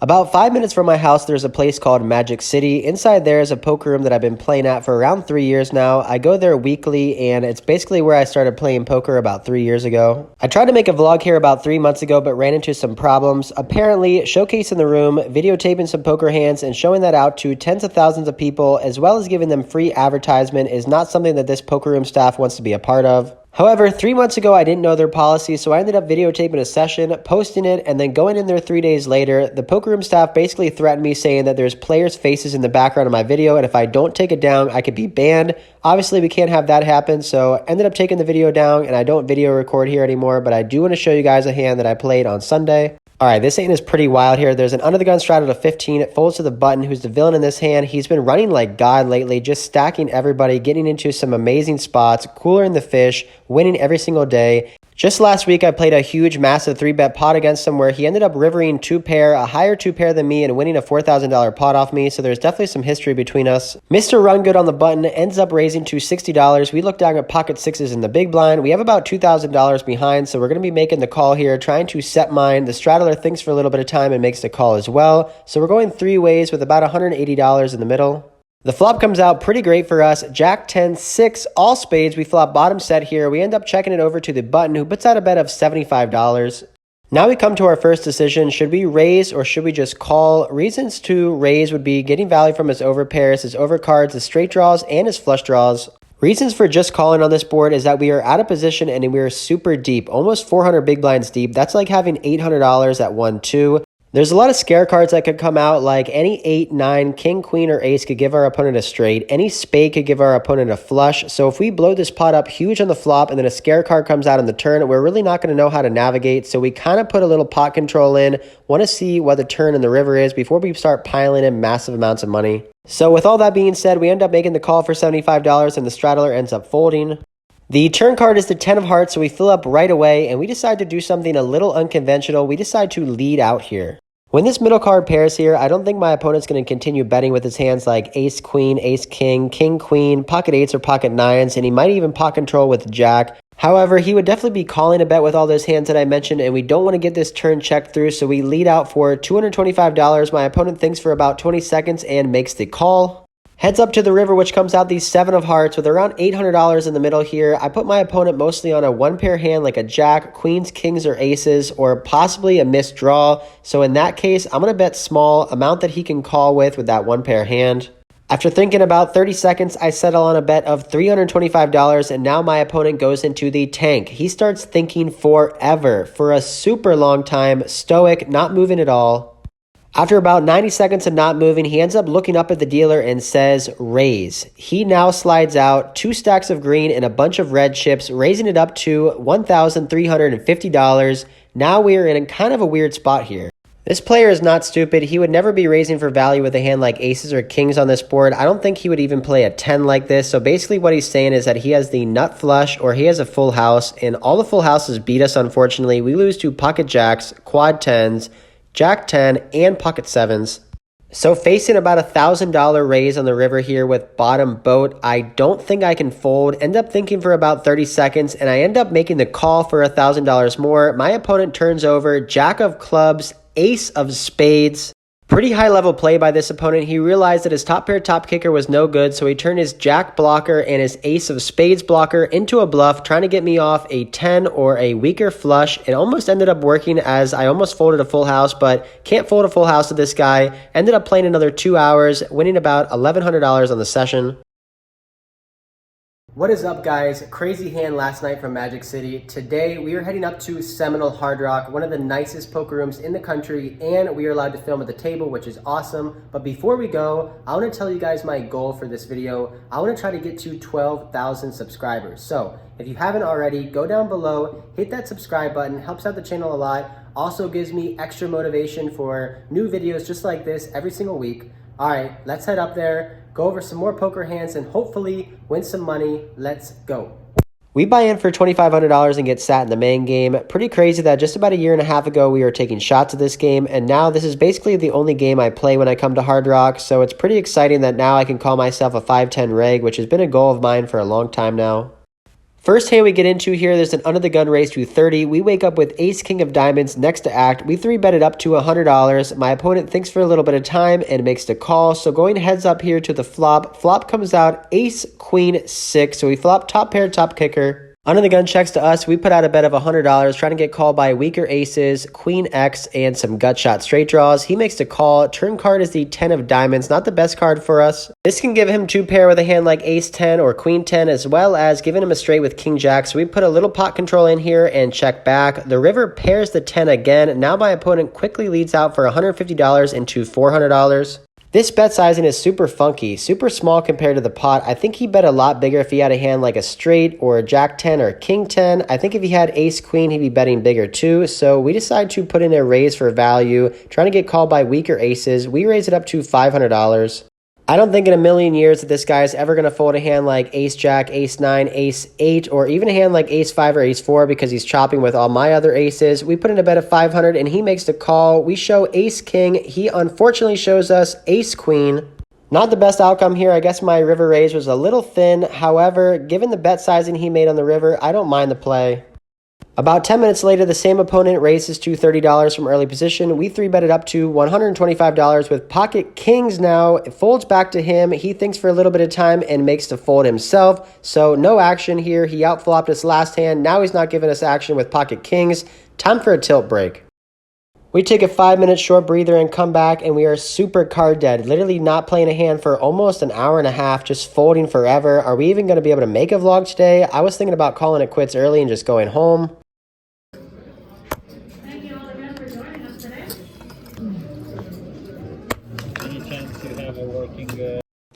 About 5 minutes from my house, there's a place called Magic City. Inside there is a poker room that I've been playing at for around 3 years now. I go there weekly, and it's basically where I started playing poker about 3 years ago. I tried to make a vlog here about 3 months ago, but ran into some problems. Apparently, showcasing the room, videotaping some poker hands, and showing that out to tens of thousands of people, as well as giving them free advertisement, is not something that this poker room staff wants to be a part of. However, 3 months ago, I didn't know their policy, so I ended up videotaping a session, posting it, and then going in there 3 days later. The poker room staff basically threatened me, saying that there's players' faces in the background of my video, and if I don't take it down, I could be banned. Obviously, we can't have that happen, so I ended up taking the video down, and I don't video record here anymore, but I do want to show you guys a hand that I played on Sunday. Alright, this hand is pretty wild here. There's an under the gun straddle to 15. It folds to the button. Who's the villain in this hand? He's been running like God lately, just stacking everybody, getting into some amazing spots, cooler in the fish, winning every single day. Just last week, I played a huge, massive 3-bet pot against him where he ended up rivering 2-pair, a higher 2-pair than me, and winning a $4,000 pot off me, so there's definitely some history between us. Mr. Run Good on the button ends up raising to $60. We look down at pocket sixes in the big blind. We have about $2,000 behind, so we're going to be making the call here, trying to set mine. The straddler thinks for a little bit of time and makes the call as well, so we're going 3 ways with about $180 in the middle. The flop comes out pretty great for us. Jack 10, 6, all spades. We flop bottom set here. We end up checking it over to the button, who puts out a bet of $75. Now we come to our first decision. Should we raise or should we just call? Reasons to raise would be getting value from his overpairs, his overcards, his straight draws, and his flush draws. Reasons for just calling on this board is that we are out of position and we are super deep, almost 400 big blinds deep. That's like having $800 at 1-2. There's a lot of scare cards that could come out, like any 8, 9, king, queen, or ace could give our opponent a straight. Any spade could give our opponent a flush. So if we blow this pot up huge on the flop and then a scare card comes out on the turn, we're really not going to know how to navigate. So we kind of put a little pot control in, want to see what the turn in the river is before we start piling in massive amounts of money. So with all that being said, we end up making the call for $75 and the straddler ends up folding. The turn card is the 10 of hearts, so we fill up right away, and we decide to do something a little unconventional. We decide to lead out here. When this middle card pairs here, I don't think my opponent's going to continue betting with his hands like ace, queen, ace, king, king, queen, pocket 8s or pocket 9s, and he might even pot control with jack. However, he would definitely be calling a bet with all those hands that I mentioned, and we don't want to get this turn checked through, so we lead out for $225. My opponent thinks for about 20 seconds and makes the call. Heads up to the river, which comes out the 7 of hearts with around $800 in the middle here. I put my opponent mostly on a 1-pair hand like a jack, queens, kings, or aces, or possibly a missed draw. So in that case, I'm going to bet small, amount that he can call with that 1-pair hand. After thinking about 30 seconds, I settle on a bet of $325, and now my opponent goes into the tank. He starts thinking forever, for a super long time, stoic, not moving at all. After about 90 seconds of not moving, he ends up looking up at the dealer and says, raise. He now slides out 2 stacks of green and a bunch of red chips, raising it up to $1,350. Now we are in kind of a weird spot here. This player is not stupid. He would never be raising for value with a hand like aces or kings on this board. I don't think he would even play a 10 like this. So basically what he's saying is that he has the nut flush or he has a full house, and all the full houses beat us, unfortunately. We lose to pocket jacks, quad 10s, Jack 10, and pocket 7s. So facing about $1,000 raise on the river here with bottom boat, I don't think I can fold. End up thinking for about 30 seconds, and I end up making the call for $1,000 more. My opponent turns over jack of clubs, ace of spades. Pretty high level play by this opponent. He realized that his top pair top kicker was no good, so he turned his jack blocker and his ace of spades blocker into a bluff, trying to get me off a 10 or a weaker flush. It almost ended up working, as I almost folded a full house, but can't fold a full house to this guy. Ended up playing another 2 hours, winning about $1,100 on the session. What is up, guys? Crazy hand last night from Magic City. Today we are heading up to Seminole Hard Rock, one of the nicest poker rooms in the country, and we are allowed to film at the table, which is awesome. But before we go, I want to tell you guys my goal for this video. I want to try to get to 12,000 subscribers. So if you haven't already, go down below, hit that subscribe button, helps out the channel a lot. Also gives me extra motivation for new videos just like this every single week. All right, let's head up there, go over some more poker hands, and hopefully win some money. Let's go. We buy in for $2,500 and get sat in the main game. Pretty crazy that just about a year and a half ago we were taking shots at this game, and now this is basically the only game I play when I come to Hard Rock, so it's pretty exciting that now I can call myself a 5-10 reg, which has been a goal of mine for a long time now. First hand we get into here, there's an under the gun raise to 30. We wake up with ace king of diamonds next to act. We 3-bet it up to $100. My opponent thinks for a little bit of time and makes the call. So going heads up here to the flop. Flop comes out ace queen 6. So we flop top pair, top kicker. Under the gun checks to us. We put out a bet of $100, trying to get called by weaker aces, queen X, and some gut shot straight draws. He makes the call. Turn card is the 10 of diamonds, not the best card for us. This can give him 2 pair with a hand like ace 10 or queen 10, as well as giving him a straight with king jack. So we put a little pot control in here and check back. The river pairs the 10 again. Now my opponent quickly leads out for $150 into $400. This bet sizing is super funky, super small compared to the pot. I think he bet a lot bigger if he had a hand like a straight or a jack 10 or a king 10. I think if he had ace queen, he'd be betting bigger too. So we decide to put in a raise for value, trying to get called by weaker aces. We raise it up to $500. I don't think in a million years that this guy is ever going to fold a hand like ace jack, ace 9, ace 8, or even a hand like ace 5 or ace 4 because he's chopping with all my other aces. We put in a bet of 500 and he makes the call. We show ace king. He unfortunately shows us ace queen. Not the best outcome here. I guess my river raise was a little thin. However, given the bet sizing he made on the river, I don't mind the play. About 10 minutes later, the same opponent raises to $30 from early position. We 3-bet it up to $125 with pocket kings now. It folds back to him. He thinks for a little bit of time and makes the fold himself. So no action here. He outflopped us last hand. Now he's not giving us action with pocket kings. Time for a tilt break. We take a 5-minute short breather and come back, and we are super card dead. Literally not playing a hand for almost an hour and a half, just folding forever. Are we even going to be able to make a vlog today? I was thinking about calling it quits early and just going home. Thank you all again for joining us today. Any chance you have a working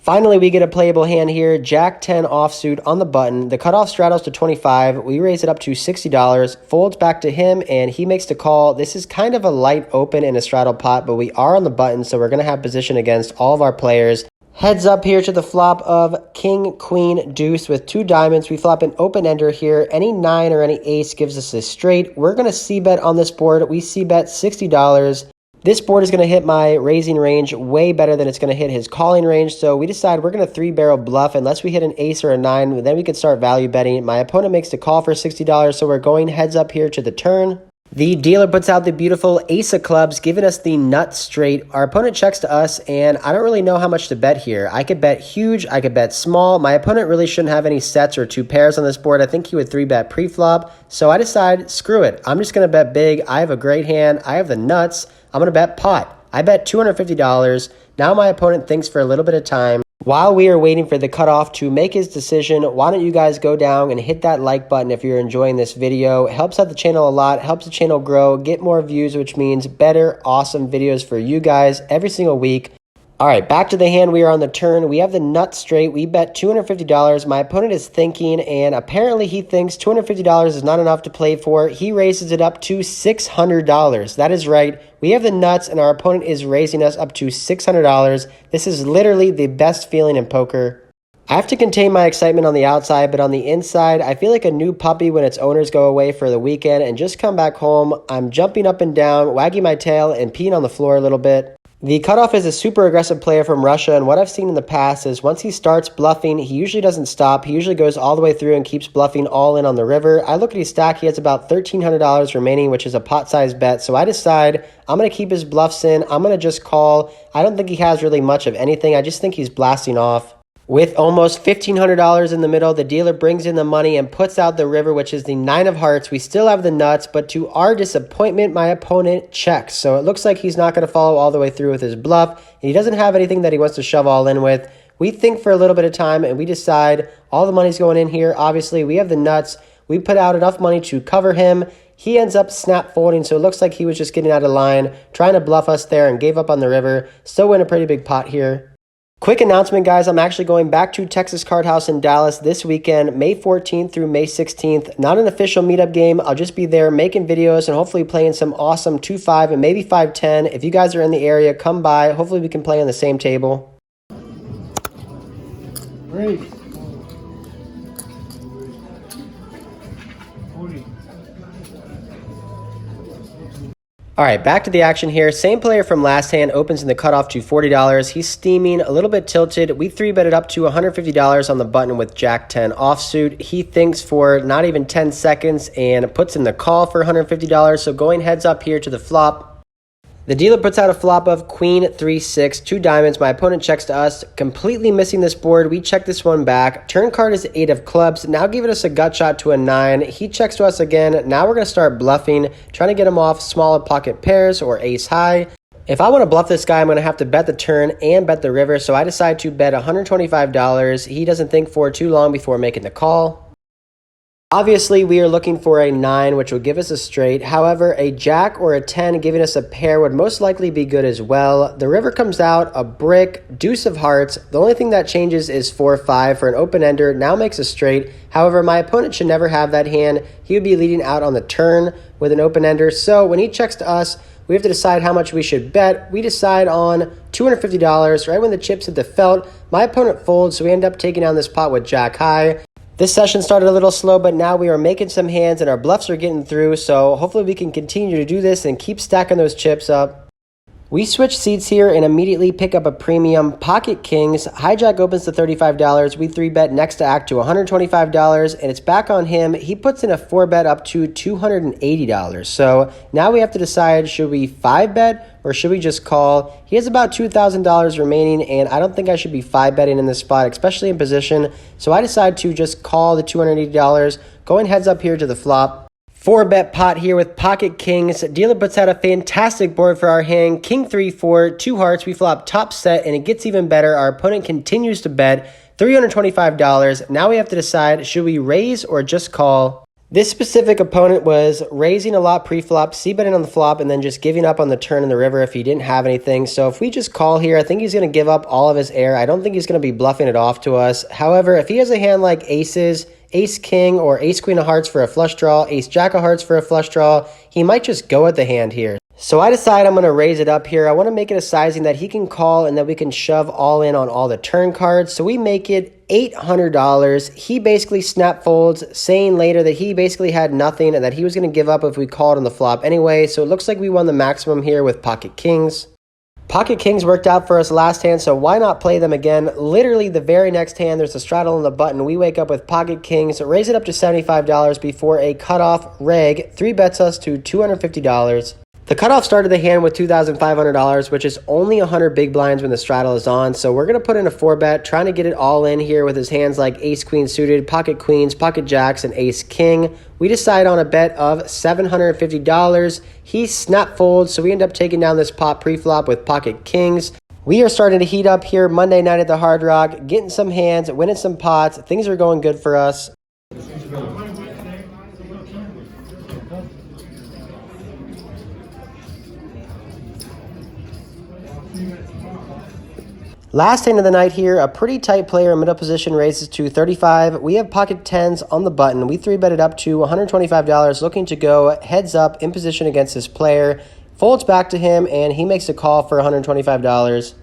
Finally, we get a playable hand here. Jack 10 offsuit on the button. The cutoff straddles to 25. We raise it up to $60. Folds back to him, and he makes the call. This is kind of a light open in a straddle pot, but we are on the button, so we're going to have position against all of our players. Heads up here to the flop of king, queen, deuce with 2 diamonds. We flop an open ender here. Any 9 or any ace gives us a straight. We're going to c-bet on this board. We c-bet $60. This board is going to hit my raising range way better than it's going to hit his calling range. So we decide we're going to 3-barrel bluff. Unless we hit an ace or a 9, then we can start value betting. My opponent makes the call for $60, so we're going heads up here to the turn. The dealer puts out the beautiful ace of clubs, giving us the nut straight. Our opponent checks to us, and I don't really know how much to bet here. I could bet huge, I could bet small. My opponent really shouldn't have any sets or 2 pairs on this board. I think he would 3-bet pre-flop. So I decide, screw it. I'm just going to bet big. I have a great hand. I have the nuts. I'm going to bet pot. I bet $250. Now my opponent thinks for a little bit of time. While we are waiting for the cutoff to make his decision, why don't you guys go down and hit that like button if you're enjoying this video. It helps out the channel a lot, helps the channel grow, get more views, which means better, awesome videos for you guys every single week. All right, back to the hand. We are on the turn. We have the nut straight. We bet $250. My opponent is thinking, and apparently he thinks $250 is not enough to play for. He raises it up to $600. That is right. We have the nuts, and our opponent is raising us up to $600. This is literally the best feeling in poker. I have to contain my excitement on the outside, but on the inside, I feel like a new puppy when its owners go away for the weekend and just come back home. I'm jumping up and down, wagging my tail, and peeing on the floor a little bit. The cutoff is a super aggressive player from Russia, and what I've seen in the past is once he starts bluffing, he usually doesn't stop. He usually goes all the way through and keeps bluffing all in on the river. I look at his stack. He has about $1,300 remaining, which is a pot-sized bet. So I decide I'm going to keep his bluffs in. I'm going to just call. I don't think he has really much of anything. I just think he's blasting off. With almost $1,500 in the middle, the dealer brings in the money and puts out the river, which is the 9 of hearts. We still have the nuts, but to our disappointment, my opponent checks. So it looks like he's not going to follow all the way through with his bluff. And he doesn't have anything that he wants to shove all in with. We think for a little bit of time, and we decide all the money's going in here. Obviously, we have the nuts. We put out enough money to cover him. He ends up snap folding, so it looks like he was just getting out of line, trying to bluff us there and gave up on the river. Still win a pretty big pot here. Quick announcement, guys. I'm actually going back to Texas Card House in Dallas this weekend, May 14th through May 16th. Not an official meetup game. I'll just be there making videos and hopefully playing some awesome 2-5 and maybe 5-10. If you guys are in the area, come by. Hopefully we can play on the same table. Great. 40. All right, back to the action here. Same player from last hand opens in the cutoff to $40. He's steaming, a little bit tilted. We 3-betted up to $150 on the button with Jack 10 offsuit. He thinks for not even 10 seconds and puts in the call for $150. So going heads up here to the flop. The dealer puts out a flop of Queen 3-6, 2 diamonds. My opponent checks to us, completely missing this board. We check this one back. Turn card is 8 of clubs, now giving us a gut shot to a 9. He checks to us again. Now we're going to start bluffing, trying to get him off smaller pocket pairs or ace high. If I want to bluff this guy, I'm going to have to bet the turn and bet the river, so I decide to bet $125. He doesn't think for too long before making the call. Obviously, we are looking for a 9, which would give us a straight. However, a jack or a 10 giving us a pair would most likely be good as well. The river comes out, a brick, deuce of hearts. The only thing that changes is 4-5 for an open-ender, now makes a straight. However, my opponent should never have that hand. He would be leading out on the turn with an open-ender. So when he checks to us, we have to decide how much we should bet. We decide on $250 right when the chips hit the felt. My opponent folds, so we end up taking down this pot with jack high. This session started a little slow, but now we are making some hands and our bluffs are getting through, so hopefully we can continue to do this and keep stacking those chips up. We switch seats here and immediately pick up a premium pocket kings. Hijack opens to $35. We 3-bet next to act to $125, and it's back on him. He puts in a 4-bet up to $280. So now we have to decide, should we 5-bet or should we just call? He has about $2,000 remaining, and I don't think I should be 5-betting in this spot, especially in position. So I decide to just call the $280, going heads up here to the flop. 4-bet pot here with pocket kings. Dealer puts out a fantastic board for our hand. King 3-4, 2 hearts. We flop top set, and it gets even better. Our opponent continues to bet $325. Now we have to decide, should we raise or just call? This specific opponent was raising a lot pre-flop, c-betting on the flop, and then just giving up on the turn in the river if he didn't have anything. So if we just call here, I think he's going to give up all of his air. I don't think he's going to be bluffing it off to us. However, if he has a hand like aces, ace king or ace queen of hearts for a flush draw, ace jack of hearts for a flush draw, he might just go at the hand here. So I decide I'm going to raise it up here. I want to make it a sizing that he can call and that we can shove all in on all the turn cards. So we make it $800. He basically snap folds, saying later that he basically had nothing and that he was going to give up if we called on the flop anyway. So it looks like we won the maximum here with pocket kings. Pocket kings worked out for us last hand, so why not play them again? Literally the very next hand, there's a straddle on the button. We wake up with pocket kings, raise it up to $75 before a cutoff reg 3-bets us to $250. The cutoff started the hand with $2,500, which is only 100 big blinds when the straddle is on. So we're going to put in a 4-bet, trying to get it all in here with his hands like ace queen suited, pocket queens, pocket jacks, and ace king. We decide on a bet of $750. He snap folds, so we end up taking down this pot pre-flop with pocket kings. We are starting to heat up here Monday night at the Hard Rock, getting some hands, winning some pots. Things are going good for us. Last hand of the night here, a pretty tight player in middle position raises to 35. We have pocket 10s on the button. We 3-bet it up to $125, looking to go heads up in position against this player. Folds back to him, and he makes a call for $125.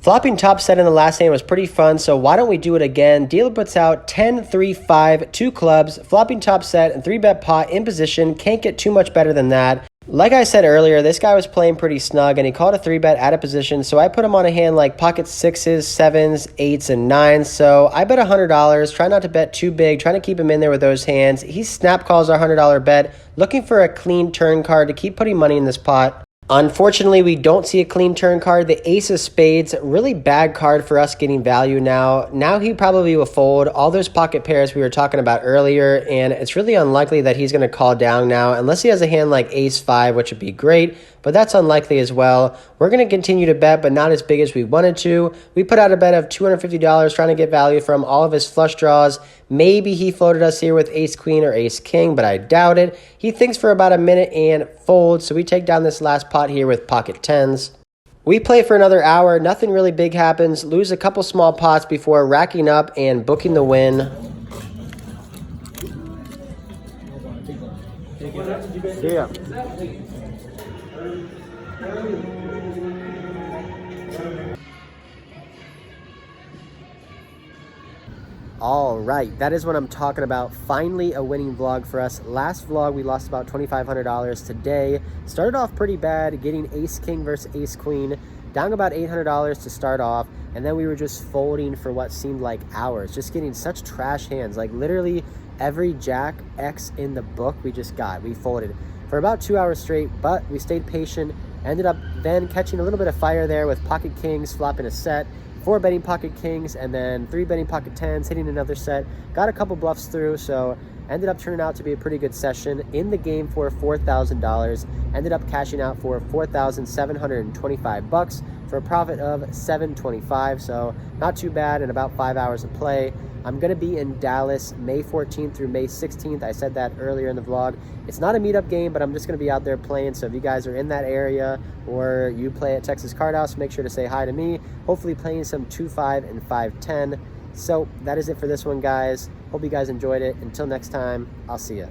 Flopping top set in the last hand was pretty fun, so why don't we do it again? Dealer puts out 10, 3, 5, 2 clubs, flopping top set, and 3-bet pot in position. Can't get too much better than that. Like I said earlier, this guy was playing pretty snug, and he called a 3-bet out of position, so I put him on a hand like pocket 6s, 7s, 8s, and 9s, so I bet $100, try not to bet too big, trying to keep him in there with those hands. He snap calls our $100 bet, looking for a clean turn card to keep putting money in this pot. Unfortunately, we don't see a clean turn card. The ace of spades, really bad card for us getting value now. Now he probably will fold all those pocket pairs we were talking about earlier, and it's really unlikely that he's going to call down now unless he has a hand like ace 5, which would be great, but that's unlikely as well. We're going to continue to bet, but not as big as we wanted to. We put out a bet of $250 trying to get value from all of his flush draws. Maybe he floated us here with ace queen or ace king, but I doubt it. He thinks for about a minute and folds, so we take down this last pot here with pocket 10s. We play for another hour. Nothing really big happens. Lose a couple small pots before racking up and booking the win. Yeah. All right, that is what I'm talking about. Finally a winning vlog for us. Last vlog we lost about $2,500. Today started off pretty bad, getting ace king versus ace queen, down about $800 to start off, and then we were just folding for what seemed like hours, just getting such trash hands. Like literally every jack X in the book we folded for about 2 hours straight, but we stayed patient. Ended up then catching a little bit of fire there with pocket kings, flopping a set, 4 betting pocket kings, and then 3 betting pocket tens, hitting another set. Got a couple bluffs through, so ended up turning out to be a pretty good session. In the game for $4,000, ended up cashing out for $4,725 for a profit of $725, so not too bad in about 5 hours of play. I'm going to be in Dallas May 14th through May 16th. I said that earlier in the vlog. It's not a meetup game, but I'm just going to be out there playing. So if you guys are in that area or you play at Texas Card House, make sure to say hi to me. Hopefully playing some 2-5 and 5-10. So that is it for this one, guys. Hope you guys enjoyed it. Until next time, I'll see ya.